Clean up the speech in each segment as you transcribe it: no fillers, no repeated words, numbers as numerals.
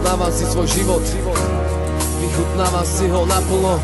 vychutnávam si svoj život, vychutnávam si ho naplno.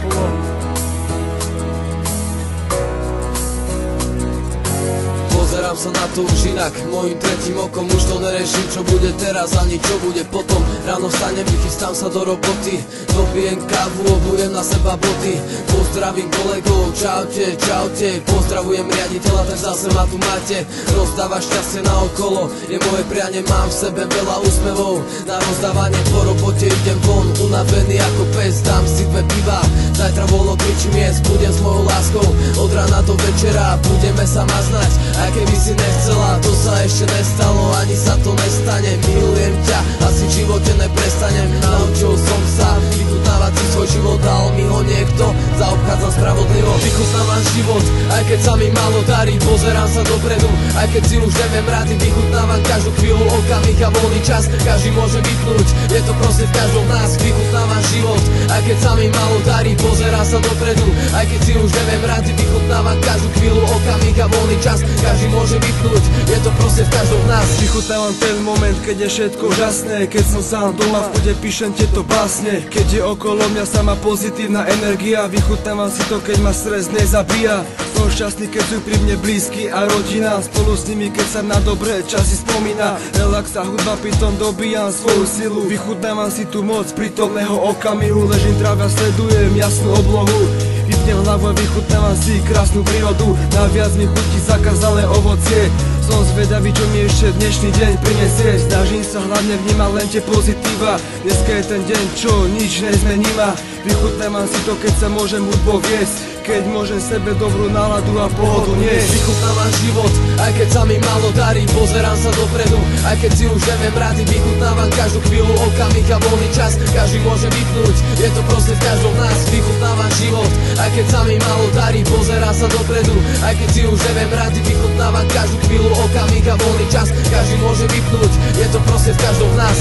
Pozerám sa na to už inak, mojim tretím okom už to nereším, čo bude teraz ani čo bude potom. Ráno vstanem, vychystám sa do roboty, dopijem kávu, obujem na seba boty. Pozdravím kolegov, čaute, čaute, pozdravujem riaditeľa, tak zase ma tu máte. Rozdáva šťastie na okolo, je moje prianie, mám v sebe veľa úsmevov. Na rozdávanie po robote idem von, unavený ako pes, dám si 2 piva. Zajtra voľno kričím jesť, budem s mojou láskou, od rána do večera budeme sa maznať. Aj keby si nechcela, to sa ešte nestalo, ani sa to nestane. Milujem ťa, asi v živote neprestanem. Naučil som sa vychutnávať si svoj život, dal mi ho niekto, zaobchádzam spravodlivo. Vychutnávam život, aj keď sa mi málo darí, pozerám sa dopredu, aj keď si už neviem rady. Vychutnávam každú chvíľu, okamih a voľný čas, každý môže vypnúť, je to proste v každom nás. Vychutnávam život, aj keď sa mi málo darí, pozerám sa dopredu, aj keď si už neviem rady. Vychutnávam každú chvíľu, okamih a voľný čas, každý môže vypnúť, je to proste v každom nás. Vychutnávam ten moment, keď je všetko úžasné, keď som sám doma v pôde, píšem tieto básne. Keď je okolo mňa sama pozitívna energia, vychutnávam si to, keď ma stres nezabíja. Som šťastný, keď sú pri mne blízky a rodina, spolu s nimi, keď sa na dobré časy spomína. Relax a hudba, pritom dobíjam svoju silu. Vychutnávam si tú moc prítomného okamihu, ležím tráve a sledujem jasnú oblohu. Vypnem hlavu a vychutnávam si krásnu prírodu, naviac mi chutí zakázalé ovocie. Som zvedavý, čo mi ešte dnešný deň prinesie. Snažím sa hlavne vnímať len tie pozitíva, dneska je ten deň, čo nič nezmení ma. Vychutnávam si to, keď sa môžem hudbou viesť, keď môžem sebe dobrú náladu a pohodu niesť. Vychutnávam život, aj keď sa mi málo darí, pozerám sa dopredu, aj keď si už neviem rady. Vychutnávam každú chvíľu, okamih a voľný čas, každý môže vypnúť, je to proste v každom nás. Vychutnávam život, aj keď sa mi málo darí, pozerám sa dopredu, aj keď si už neviem rady. Vychutnávam každú chvíľu, okamih a voľný čas, každý môže vypnúť, je to proste v každom nás.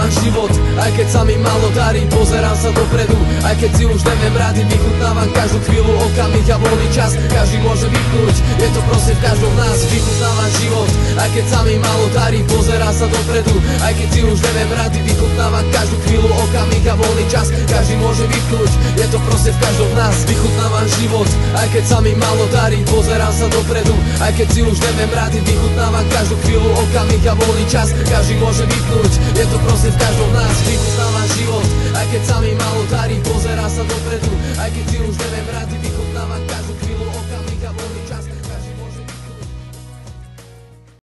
Život, aj keď sa mi málo darí, pozerám sa dopredu, aj keď si už neviem rady. Vychutnávam každú chvíľu, okamih a voľný čas, každý môže vypnúť, je to proste v každom nás. Vychutnávam život, aj keď sa mi málo darí, pozerám sa dopredu, aj keď si už neviem rady. Vychutnávam každú chvíľu, okamih a voľný čas, každý môže vypnúť, je to proste v každom nás. Vychutnávam život, aj keď sa mi málo darí, pozerám sa dopredu, aj keď si už neviem rady. Vychutnávam každú chvíľu, okamih a voľný čas, každý môže vypnúť, je to proste v každom nás. Vychutnávam život,